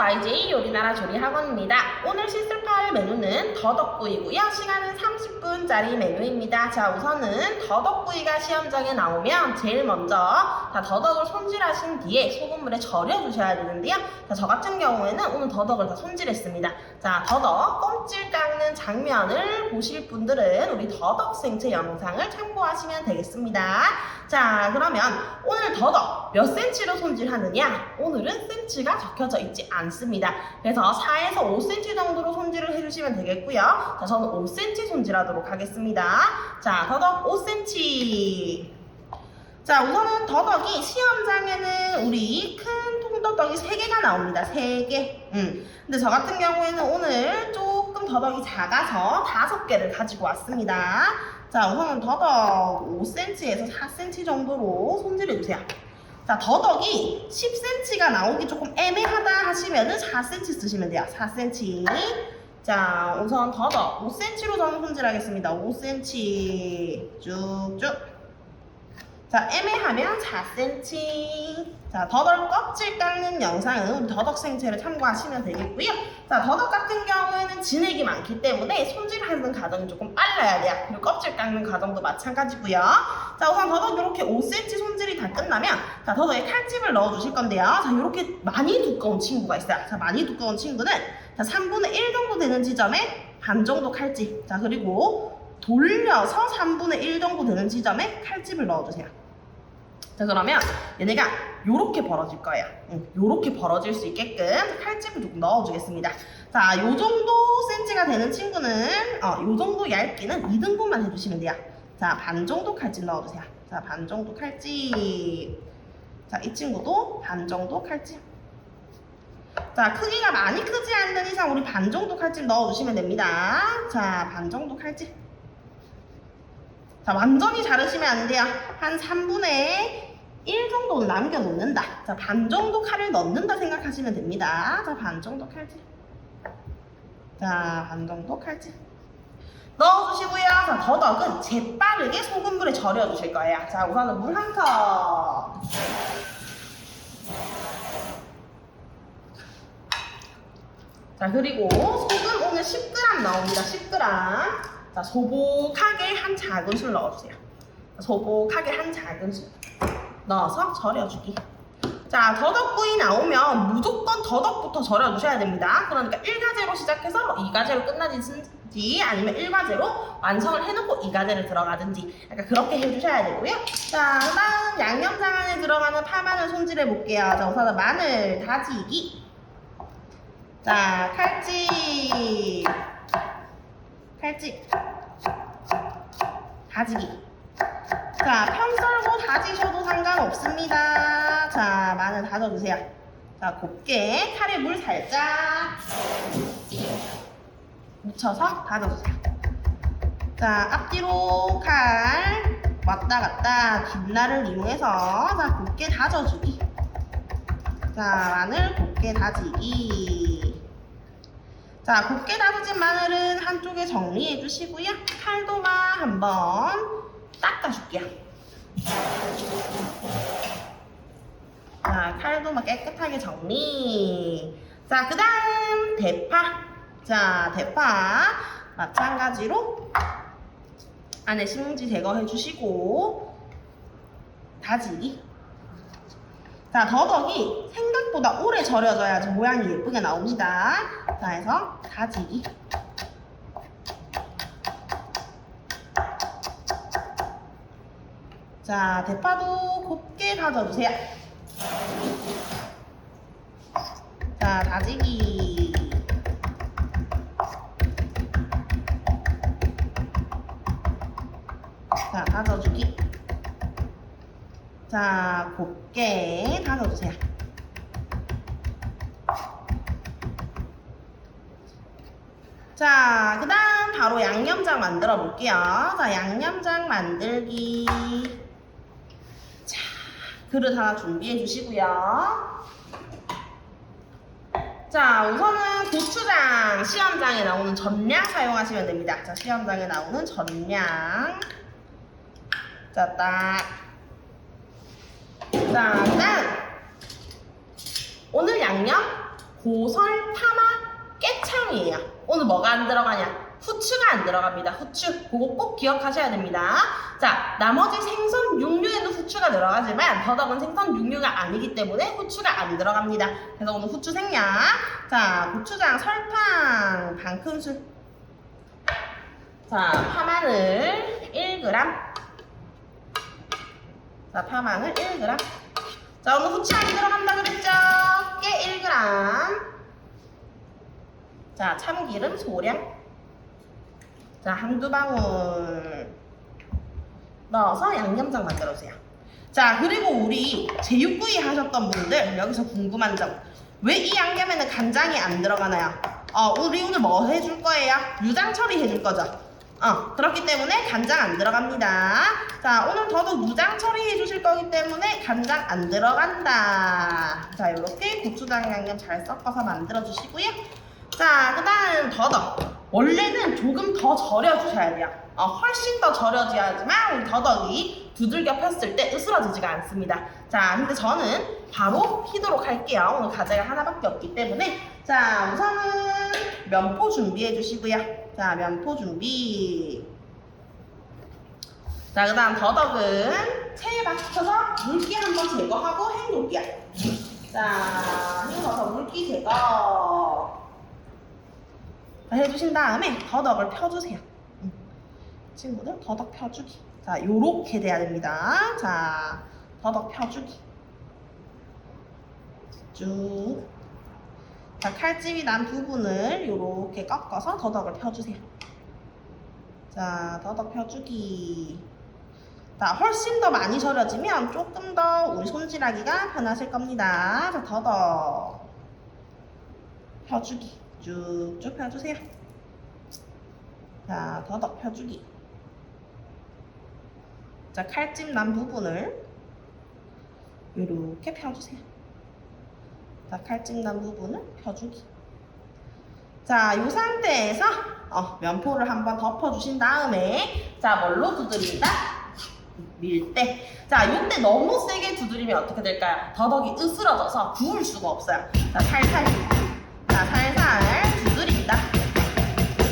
YJ 요리나라 조리학원입니다. 오늘 실습할 메뉴는 더덕구이고요. 시간은 30분짜리 메뉴입니다. 자, 우선은 더덕구이가 시험장에 나오면 제일 먼저 더덕을 손질하신 뒤에 소금물에 절여주셔야 되는데요. 자, 저 같은 경우에는 오늘 더덕을 다 손질했습니다. 자, 더덕 껍질 깎는 장면을 보실 분들은 우리 더덕 생채 영상을 참고하시면 되겠습니다. 자, 그러면 오늘 더덕 몇 cm로 손질하느냐? 오늘은 cm가 적혀져 있지 않습니다. 그래서 4에서 5cm 정도로 손질을 해주시면 되겠고요. 자, 저는 5cm 손질하도록 하겠습니다. 자, 더덕 5cm. 자, 우선은 더덕이 시험장에는 우리 큰 통더덕이 3개가 나옵니다. 3개. 근데 저 같은 경우에는 오늘 조금 더덕이 작아서 5개를 가지고 왔습니다. 자, 우선은 더덕 5cm에서 4cm 정도로 손질해주세요. 자, 더덕이 10cm가 나오기 조금 애매하다 하시면은 4cm 쓰시면 돼요. 4cm. 자, 우선 더덕 5cm로 저는 손질하겠습니다. 5cm 쭉쭉. 자, 애매하면 4cm. 자, 더덕 껍질 깎는 영상은 우리 더덕 생채를 참고하시면 되겠고요. 자, 더덕 같은 경우에는 진액이 많기 때문에 손질하는 과정이 조금 빨라야 돼요. 그리고 껍질 깎는 과정도 마찬가지고요. 자, 우선 더덕 이렇게 5cm 손질이 다 끝나면 자, 더덕에 칼집을 넣어주실 건데요. 자, 이렇게 많이 두꺼운 친구가 있어요. 자, 많이 두꺼운 친구는 자, 3분의 1 정도 되는 지점에 반 정도 칼집. 자, 그리고 돌려서 3분의 1 정도 되는 지점에 칼집을 넣어주세요. 자, 그러면 얘네가 요렇게 벌어질 거예요. 요렇게 벌어질 수 있게끔 칼집을 조금 넣어주겠습니다. 자, 요 정도 센치가 되는 친구는 요 정도 얇기는 2등분만 해주시면 돼요. 자, 반 정도 칼집 넣어주세요. 자, 반 정도 칼집. 자, 이 친구도 반 정도 칼집. 자, 크기가 많이 크지 않는 이상 우리 반 정도 칼집 넣어주시면 됩니다. 자, 반 정도 칼집. 자, 완전히 자르시면 안 돼요. 한 3분의 1 정도는 남겨놓는다. 자, 반 정도 칼을 넣는다 생각하시면 됩니다. 자, 반 정도 칼집. 자, 반 정도 칼집. 넣어주시고요. 자, 더덕은 재빠르게 소금물에 절여주실 거예요. 자, 우선은 물 1컵. 자, 그리고 소금 오늘 10g 나옵니다. 10g. 자, 소복하게 한 작은술 넣어주세요. 소복하게 한 작은술 넣어서 절여주기. 자, 더덕구이 나오면 무조건 더덕부터 절여주셔야 됩니다. 그러니까 1가제로 시작해서 2가제로 끝나든지 아니면 1가제로 완성을 해놓고 2가제를 들어가든지 약간 그렇게 해주셔야 되고요. 자, 다음 양념장 안에 들어가는 파마늘 손질해 볼게요. 자, 우선 마늘 다지기. 자, 칼집. 칼집. 다지기. 자, 편 썰고 다지셔도 상관없습니다. 자, 마늘 다져주세요. 자, 곱게 칼에 물 살짝 묻혀서 다져주세요. 자, 앞뒤로 칼 왔다 갔다 뒷날을 이용해서 자, 곱게 다져주기. 자, 마늘 곱게 다지기. 자, 곱게 다져진 마늘은 한쪽에 정리해 주시고요. 칼도마 한번 닦아줄게요. 자, 칼도마 깨끗하게 정리. 자, 그 다음 대파. 자, 대파 마찬가지로 안에 신문지 제거해 주시고 다지기. 자, 더덕이 생각보다 오래 절여져야지 모양이 예쁘게 나옵니다. 자, 해서 다지기. 자, 대파도 곱게 다져주세요. 자, 다지기. 자, 다져주기. 자, 곱게 다져주세요. 자, 그 다음 바로 양념장 만들어 볼게요. 자, 양념장 만들기. 자, 그릇 하나 준비해 주시고요. 자, 우선은 고추장, 시험장에 나오는 전량 사용하시면 됩니다. 자, 시험장에 나오는 전량. 자, 딱. 자, 짠! 오늘 양념 고설, 파마, 깨창이에요. 오늘 뭐가 안 들어가냐? 후추가 안 들어갑니다. 후추. 그거 꼭 기억하셔야 됩니다. 자, 나머지 생선 육류에는 후추가 들어가지만 더덕은 생선 육류가 아니기 때문에 후추가 안 들어갑니다. 그래서 오늘 후추 생략. 자, 고추장, 설탕 반 큰술. 자, 파마늘 1g. 자, 파마늘 1g. 자, 오늘 후추 안 들어간다 그랬죠? 깨 1g. 자, 참기름 소량. 자, 한두 방울 넣어서 양념장 만들어주세요. 자, 그리고 우리 제육구이 하셨던 분들 여기서 궁금한 점, 왜 이 양념에는 간장이 안 들어가나요? 우리 오늘 뭐 해줄 거예요? 유장 처리해줄 거죠? 그렇기 때문에 간장 안 들어갑니다. 자, 오늘 더덕 유장 처리해 주실 거기 때문에 간장 안 들어간다. 자, 이렇게 고추장 양념 잘 섞어서 만들어 주시고요. 자, 그 다음 더덕. 원래는 조금 더 절여 주셔야 돼요. 훨씬 더 절여줘야지만 우리 더덕이 두들겨 폈을 때 으스러지지가 않습니다. 자, 근데 저는 바로 피도록 할게요. 오늘 가재가 하나밖에 없기 때문에. 자, 우선은 면포 준비해 주시고요. 자, 면포 준비. 자, 그 다음 더덕은 체에 맞춰서 물기 한번 제거하고 헹굴게요. 자, 헹궈서 물기 제거 해주신 다음에 더덕을 펴주세요. 친구들, 더덕 펴주기. 자, 요렇게 돼야 됩니다. 자, 더덕 펴주기. 쭉. 자, 칼집이 난 부분을 요렇게 꺾어서 더덕을 펴주세요. 자, 더덕 펴주기. 자, 훨씬 더 많이 절여지면 조금 더 우리 손질하기가 편하실 겁니다. 자, 더덕 펴주기. 쭉쭉 펴주세요. 자, 더덕 펴주기. 자, 칼집 난 부분을 이렇게 펴주세요. 자, 칼집 난 부분을 펴주기. 자, 이 상태에서 면포를 한번 덮어주신 다음에 자, 뭘로 두드린다? 밀대. 자, 이때 너무 세게 두드리면 어떻게 될까요? 더덕이 으스러져서 구울 수가 없어요. 자, 살살. 자, 살살 두드린다.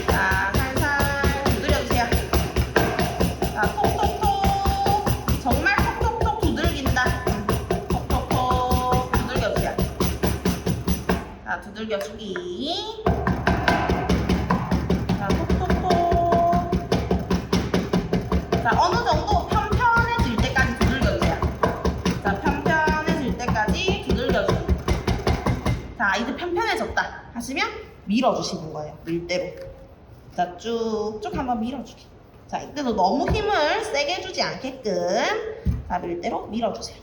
자, 살살 두드려주세요. 자, 톡톡톡. 정말 톡톡톡 두들긴다. 톡톡톡 두들겨주세요. 자, 두들겨주기. 자, 톡톡톡. 자, 어느 정도 편편해질 때까지 두들겨주세요. 자, 편편해질 때까지 두들겨주기. 자, 이제 편편해졌다 하시면 밀어주시는 거예요. 밀대로. 자, 쭉쭉 한번 밀어주기. 자, 이때도 너무 힘을 세게 주지 않게끔 자, 밀대로 밀어주세요.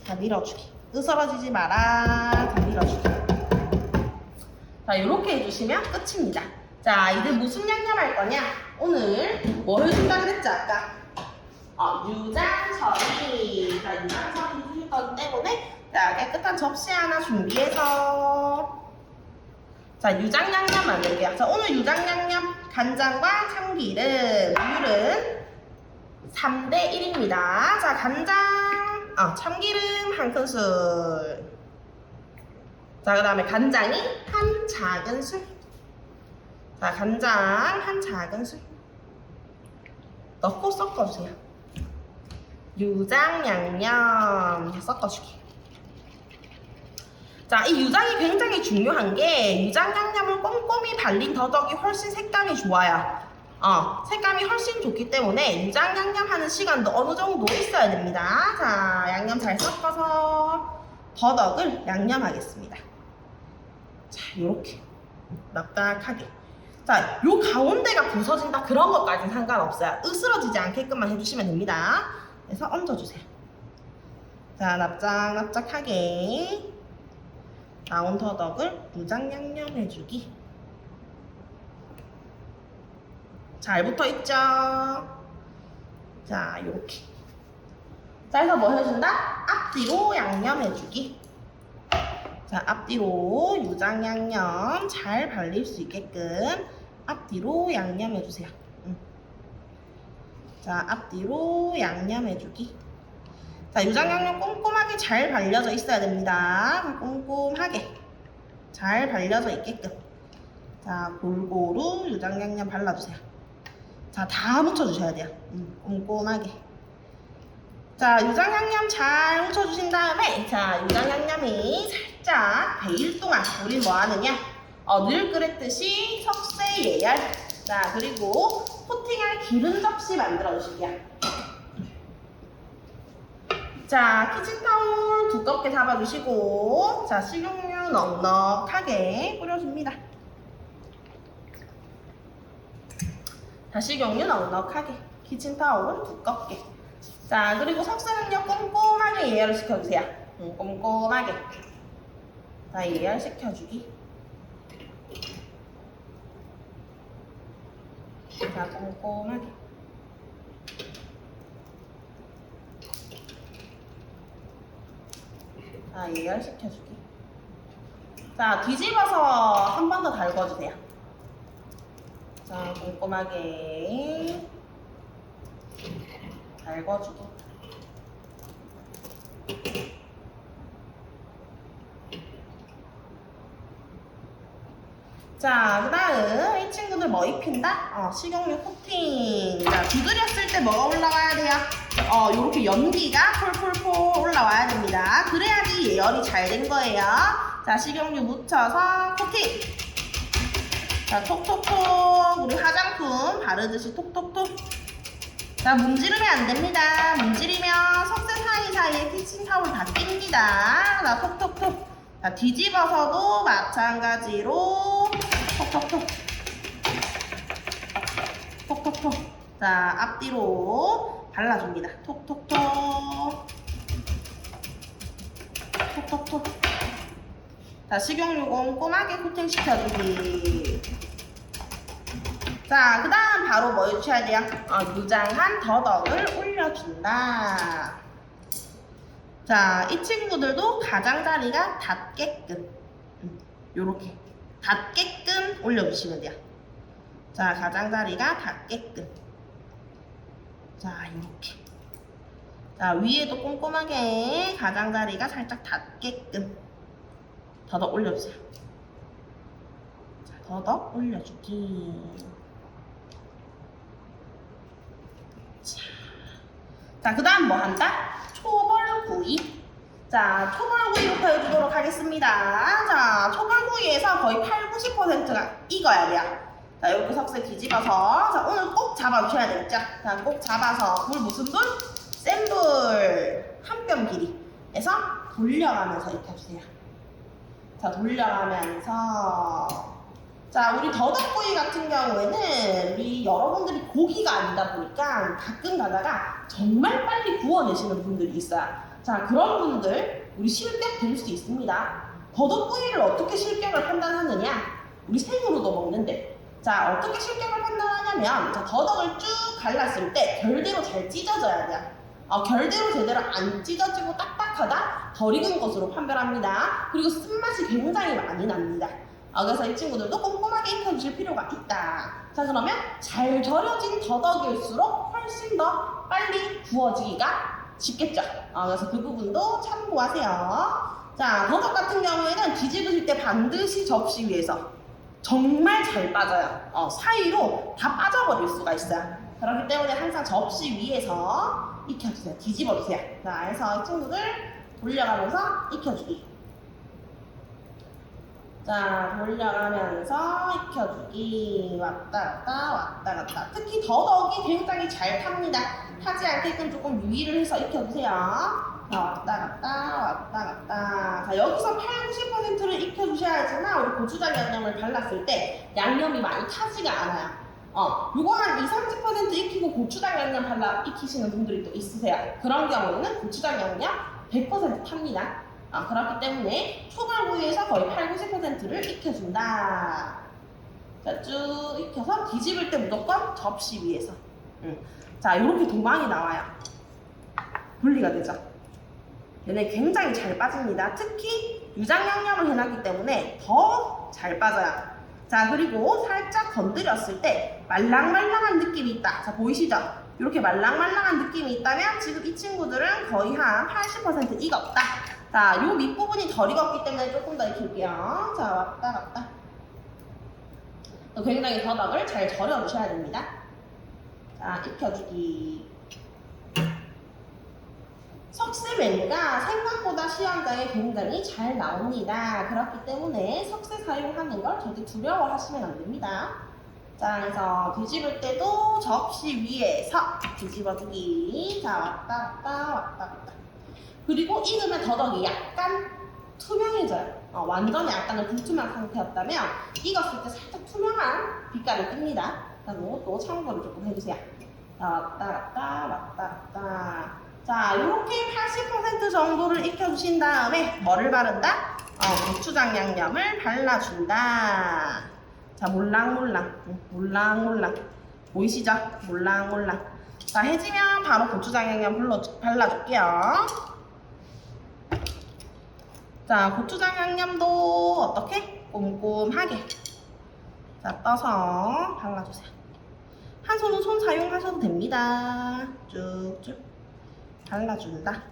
자, 밀어주기. 으스러지지 마라. 자, 밀어주기. 자, 이렇게 해주시면 끝입니다. 자, 이제 무슨 양념 할 거냐? 오늘 뭐 해준다 그랬지 아까? 유장 처리. 자, 유장 처리 해줄 거기 때문에 자, 깨끗한 접시 하나 준비해서 자, 유장 양념 만들게요. 자, 오늘 유장 양념 간장과 참기름 비율은 3대 1입니다. 자, 간장, 참기름 한 큰술. 자, 그 다음에 간장이 한 작은술. 자, 간장 한 작은술 넣고 섞어주세요. 유장 양념 섞어주기. 자, 이 유장이 굉장히 중요한 게 유장 양념을 꼼꼼히 발린 더덕이 훨씬 색감이 좋아요. 색감이 훨씬 좋기 때문에 유장 양념 하는 시간도 어느 정도 있어야 됩니다. 자, 양념 잘 섞어서 더덕을 양념하겠습니다. 자, 요렇게 납작하게. 자, 요 가운데가 부서진다 그런 것까지는 상관없어요. 으스러지지 않게끔만 해주시면 됩니다. 그래서 얹어주세요. 자, 납작납작하게 나온 더덕을 유장 양념 해주기. 잘 붙어있죠? 자, 요렇게. 자, 해서 뭐 해준다? 앞뒤로 양념 해주기. 자, 앞뒤로 유장 양념 잘 발릴 수 있게끔 앞뒤로 양념 해주세요. 자, 앞뒤로 양념 해주기. 자, 유장 양념 꼼꼼하게 잘 발려져 있어야 됩니다. 꼼꼼하게. 잘 발려져 있게끔. 자, 골고루 유장양념 발라주세요. 자, 다 묻혀주셔야 돼요. 꼼꼼하게. 자, 유장양념 잘 묻혀주신 다음에, 자, 유장양념이 살짝 배일 동안 우리 뭐 하느냐? 늘 그랬듯이 석쇠 예열. 자, 그리고 코팅할 기름 접시 만들어 주실게요. 자, 키친타올 두껍게 잡아주시고, 자, 식용유 넉넉하게 뿌려줍니다. 자, 식용유 넉넉하게, 키친타올 두껍게. 자, 그리고 석쇠는요, 꼼꼼하게 예열을 시켜주세요. 꼼꼼하게. 자, 예열 시켜주기. 자, 꼼꼼하게. 자, 예열 시켜주기. 자, 뒤집어서 한 번 더 달궈주세요. 자, 꼼꼼하게 달궈주기. 자, 그 다음 이 친구들 뭐 입힌다? 식용유 코팅. 자, 두드렸을 때 뭐가 올라와야 돼요? 요렇게 연기가 폴폴폴 올라와야 됩니다. 그래야지 예열이 잘 된 거예요. 자, 식용유 묻혀서 코팅. 자, 톡톡톡. 우리 화장품 바르듯이 톡톡톡. 자, 문지르면 안 됩니다. 문지르면 석쇠 사이사이에 키친타올 다 낍니다. 자, 톡톡톡. 자, 뒤집어서도 마찬가지로 톡톡톡. 톡톡톡. 자, 앞뒤로 발라줍니다. 톡톡톡. 톡톡톡. 자, 식용유 꼼꼼하게 코팅시켜주기. 자, 그 다음 바로 뭐 해주셔야 돼요? 유장한 더덕을 올려준다. 자, 이 친구들도 가장자리가 닿게끔 요렇게 닿게끔 올려주시면 돼요. 자, 가장자리가 닿게끔. 자, 이렇게. 자, 위에도 꼼꼼하게 가장자리가 살짝 닿게끔 더덕 올려주세요. 자, 더덕 올려주기. 자, 그 다음 뭐 한다? 초벌구이. 자, 초벌구이부터 해주도록 하겠습니다. 자, 초벌구이에서 거의 80~90%가 익어야 돼요. 자, 이렇게 석쇠 뒤집어서. 자, 오늘 꼭 잡아주셔야 되겠죠? 자, 꼭 잡아서. 불 무슨 불? 센 불. 한 뼘 길이에서 돌려가면서 익혀주세요. 자, 돌려가면서. 자, 우리 더덕구이 같은 경우에는 우리 여러분들이 고기가 아니다 보니까 가끔 가다가 정말 빨리 구워내시는 분들이 있어요. 자, 그런 분들 우리 실격 될 수 있습니다. 더덕구이를 어떻게 실격을 판단하느냐? 우리 생으로도 먹는데. 자, 어떻게 실격을 판단하냐면, 자, 더덕을 쭉 갈랐을 때 결대로 잘 찢어져야 돼요. 결대로 제대로 안 찢어지고 딱딱하다? 덜 익은 것으로 판별합니다. 그리고 쓴맛이 굉장히 많이 납니다. 그래서 이 친구들도 꼼꼼하게 익혀주실 필요가 있다. 자, 그러면 잘 절여진 더덕일수록 훨씬 더 빨리 구워지기가 쉽겠죠. 그래서 그 부분도 참고하세요. 자, 더덕 같은 경우에는 뒤집으실 때 반드시 접시 위에서 정말 잘 빠져요. 사이로 다 빠져버릴 수가 있어요. 그렇기 때문에 항상 접시 위에서 익혀주세요. 뒤집어주세요. 자, 그래서 이 친구들 돌려가면서 익혀주기. 자, 돌려가면서 익혀주기. 왔다 갔다 왔다 갔다. 특히 더덕이 굉장히 잘 탑니다. 타지 않게끔 조금 유의를 해서 익혀주세요. 자, 왔다 갔다 왔다 갔다. 자, 여기서 80~90%를 익혀주셔야지만 우리 고추장 양념을 발랐을 때 양념이 많이 타지가 않아요. 요거 한 20~30% 익히고 고추장 양념 발라 익히시는 분들이 또 있으세요. 그런 경우에는 고추장 양념 100% 탑니다. 그렇기 때문에 초벌구이에서 거의 80~90%를 익혀준다. 자, 쭉 익혀서 뒤집을 때 무조건 접시 위에서. 자, 이렇게 도망이 나와요. 분리가 되죠. 얘네 굉장히 잘 빠집니다. 특히 유장양념을 해놨기 때문에 더 잘 빠져요. 자, 그리고 살짝 건드렸을 때 말랑말랑한 느낌이 있다. 자, 보이시죠? 이렇게 말랑말랑한 느낌이 있다면 지금 이 친구들은 거의 한 80% 익었다. 자, 요 밑부분이 덜 익었기 때문에 조금 더 익힐게요. 자, 왔다 갔다. 굉장히 더덕을 잘 절여주셔야 됩니다. 자, 익혀주기. 석쇠 메뉴가 생각보다 시험장에 굉장히 잘 나옵니다. 그렇기 때문에 석쇠 사용하는 걸 절대 두려워하시면 안 됩니다. 자, 그래서 뒤집을 때도 접시 위에서 뒤집어주기. 자, 왔다 갔다 왔다 갔다. 그리고 익으면 더덕이 약간 투명해져요. 완전히 약간은 불투명 상태였다면 익었을 때 살짝 투명한 빛깔을 띱니다. 자, 이것도 참고를 조금 해주세요. 자, 왔다 갔다 왔다 갔다. 자, 이렇게 80% 정도를 익혀주신 다음에 뭐를 바른다? 고추장 양념을 발라준다. 자, 몰랑몰랑 보이시죠? 몰랑몰랑. 자, 해지면 바로 고추장 양념 발라줄게요. 자, 고추장 양념도 어떻게? 꼼꼼하게. 자, 떠서 발라주세요. 한 손은 손 사용하셔도 됩니다. 쭉쭉 발라준다.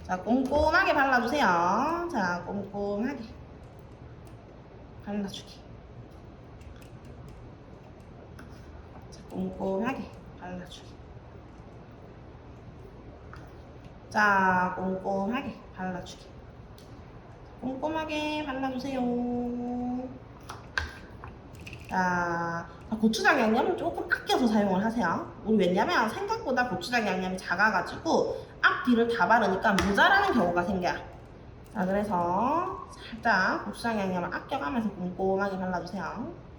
자, 꼼꼼하게 발라주세요. 자, 꼼꼼하게 발라주기. 자, 꼼꼼하게 발라주기. 자, 꼼꼼하게 발라주기. 꼼꼼하게 발라주세요. 자, 고추장 양념을 조금 아껴서 사용을 하세요. 우리 왜냐면 생각보다 고추장 양념이 작아가지고 앞뒤를 다 바르니까 모자라는 경우가 생겨요. 자, 그래서 살짝 고추장 양념을 아껴가면서 꼼꼼하게 발라주세요.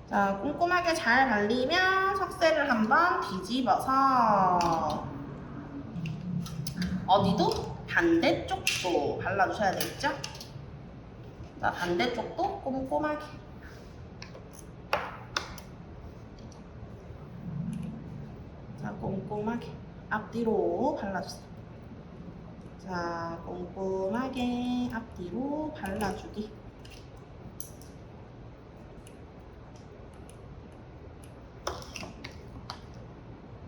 자, 꼼꼼하게 잘 발리면 석쇠를 한번 뒤집어서 어디도? 반대쪽도 발라주셔야 되겠죠? 자, 반대쪽도 꼼꼼하게. 자, 꼼꼼하게 앞뒤로 발라주세요. 자, 꼼꼼하게 앞뒤로 발라주기.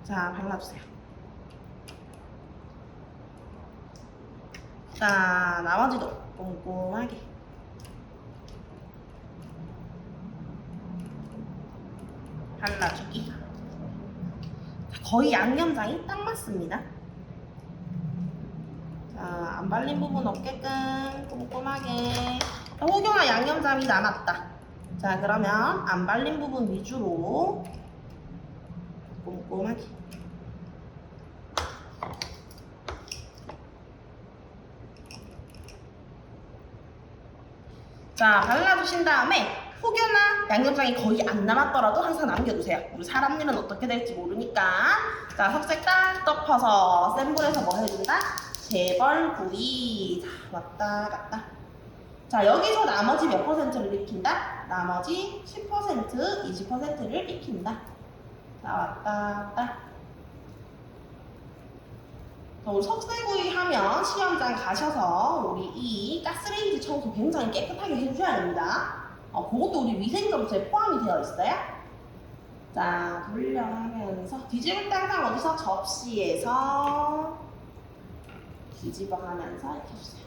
자, 발라주세요. 자, 나머지도 꼼꼼하게. 발라주기. 거의 양념장이 딱 맞습니다. 자, 안 발린 부분 없게끔 꼼꼼하게. 혹여나 양념장이 남았다. 자, 그러면 안 발린 부분 위주로 꼼꼼하게. 자, 발라주신 다음에 혹여나 양념장이 거의 안 남았더라도 항상 남겨두세요. 우리 사람 일은 어떻게 될지 모르니까. 자, 석쇠 딱 덮어서 센 불에서 뭐 해준다? 재벌구이. 자, 왔다 갔다. 자, 여기서 나머지 몇 퍼센트를 익힌다? 나머지 10%, 20%를 익힌다. 자, 왔다 갔다. 우리 석쇠구이 하면 시험장 가셔서 우리 이 가스레인지 청소 굉장히 깨끗하게 해주셔야 됩니다. 그것도 우리 위생점수에 포함이 되어 있어요. 자, 돌려가면서 뒤집을 때 항상 어디서? 접시에서 뒤집어가면서 이렇게 해주세요.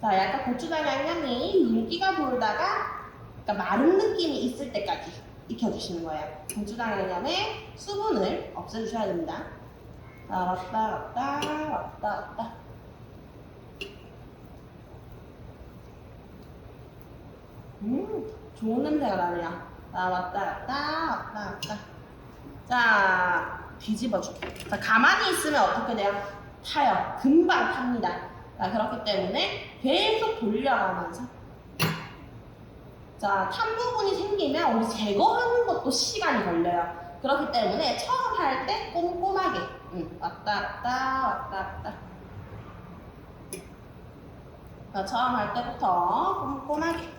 자, 약간 고추장 양념이 윤기가 돌다가 마른 느낌이 있을 때까지 익혀주시는 거예요. 고추장 양념의 수분을 없애주셔야 됩니다. 자, 왔다 갔다 왔다 갔다. 좋은 냄새가 나네요. 자, 왔다 갔다 왔다 갔다. 자, 뒤집어주기. 자, 가만히 있으면 어떻게 돼요? 타요. 금방 탑니다. 자, 그렇기 때문에 계속 돌려가면서. 자, 탄 부분이 생기면 우리 제거하는 것도 시간이 걸려요. 그렇기 때문에 처음 할 때 꼼꼼하게 왔다 갔다 왔다 갔다. 자, 처음 할 때부터 꼼꼼하게.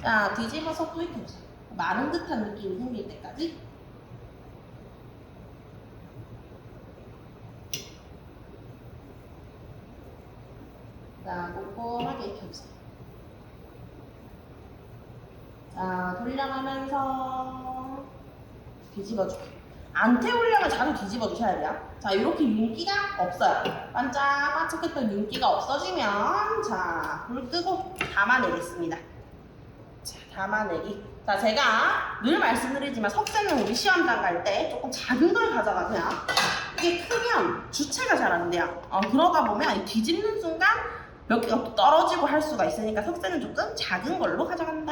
자, 뒤집어서 또 익혀주세요. 마른 듯한 느낌이 생길 때까지. 자, 꼼꼼하게 익혀주세요. 자, 돌려가면서 뒤집어주고. 안 태우려면 자주 뒤집어 주셔야 돼요. 자, 이렇게 윤기가 없어요. 반짝반짝했던 윤기가 없어지면 자, 불 끄고 담아내겠습니다. 자, 담아내기. 자, 제가 늘 말씀드리지만 석쇠는 우리 시험장 갈 때 조금 작은 걸 가져가세요. 이게 크면 주체가 잘 안 돼요. 그러다 보면 이 뒤집는 순간 몇 개가 또 떨어지고 할 수가 있으니까 석쇠는 조금 작은 걸로 가져간다.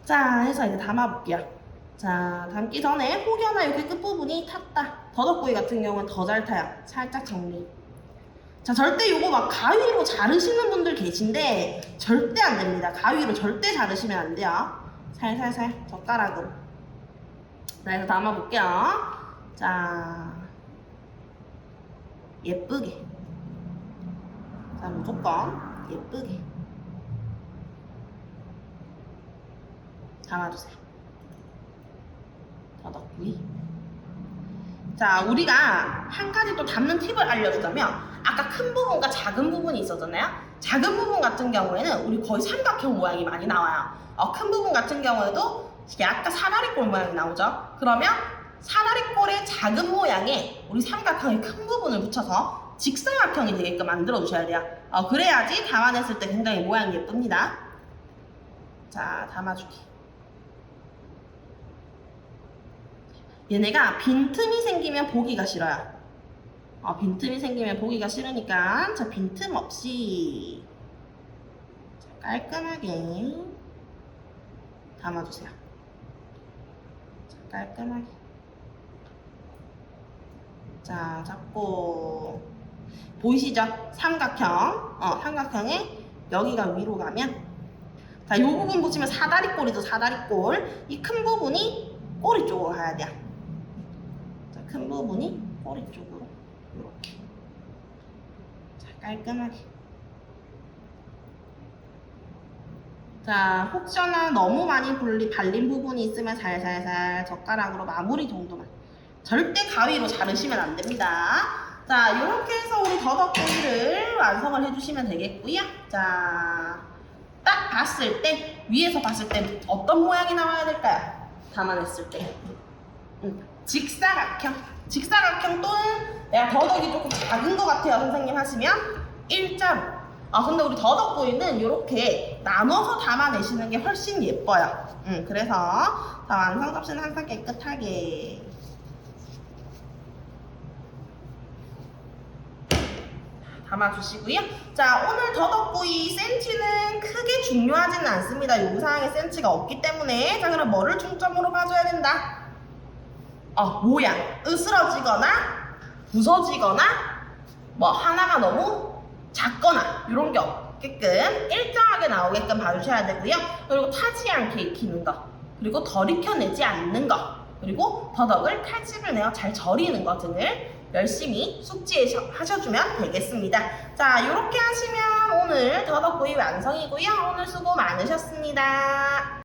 자, 해서 이제 담아볼게요. 자, 담기 전에 혹여나 여기 끝부분이 탔다. 더덕구이 같은 경우는 더 잘 타요. 살짝 정리. 자, 절대 요거 막 가위로 자르시는 분들 계신데 절대 안 됩니다. 가위로 절대 자르시면 안 돼요. 살살살 젓가락으로. 자, 해서 담아볼게요. 자, 예쁘게. 자, 무조건 예쁘게 담아주세요. 더덕구이. 자, 우리가 한 가지 또 담는 팁을 알려주자면 아까 큰 부분과 작은 부분이 있었잖아요. 작은 부분 같은 경우에는 우리 거의 삼각형 모양이 많이 나와요. 큰 부분 같은 경우에도 약간 사다리꼴 모양이 나오죠. 그러면 사다리꼴의 작은 모양에 우리 삼각형의 큰 부분을 붙여서 직사각형이 되게끔 만들어 주셔야 돼요. 그래야지 담아냈을 때 굉장히 모양이 예쁩니다. 자, 담아주기. 얘네가 빈틈이 생기면 보기가 싫어요. 빈틈이 생기면 보기가 싫으니까 자, 빈틈 없이 자, 깔끔하게 담아주세요. 자, 깔끔하게. 자, 잡고 보이시죠? 삼각형. 삼각형에 여기가 위로 가면 자, 이 부분 보시면 사다리꼴이죠. 사다리꼴. 이 큰 부분이 꼬리 쪽으로 가야 돼요. 자, 큰 부분이 꼬리 쪽으로 이렇게. 자, 깔끔하게. 자, 혹시나 너무 많이 발린 부분이 있으면 살살살 젓가락으로 마무리 정도만. 절대 가위로 자르시면 안 됩니다. 자, 이렇게 해서 우리 더덕구이를 완성을 해주시면 되겠고요. 자, 딱 봤을 때, 위에서 봤을 때 어떤 모양이 나와야 될까요? 담아냈을 때. 직사각형. 직사각형 또는 내가 더덕이 조금 작은 것 같아요, 선생님 하시면 일자로. 근데 우리 더덕구이는 이렇게 나눠서 담아내시는 게 훨씬 예뻐요. 그래서 자, 완성 접시는 항상 깨끗하게. 담아주시고요. 자, 오늘 더덕구이 센치는 크게 중요하지는 않습니다. 요구사항에 센치가 없기 때문에. 자, 그럼 뭐를 중점으로 봐줘야 된다? 모양. 으스러지거나 부서지거나 뭐 하나가 너무 작거나 이런 게 없게끔 일정하게 나오게끔 봐주셔야 되고요. 그리고 타지 않게 익히는 거, 그리고 덜 익혀내지 않는 거, 그리고 더덕을 칼집을 내어 잘 절이는 거 등을 열심히 숙지하셔주면 되겠습니다. 자, 이렇게 하시면 오늘 더덕구이 완성이고요. 오늘 수고 많으셨습니다.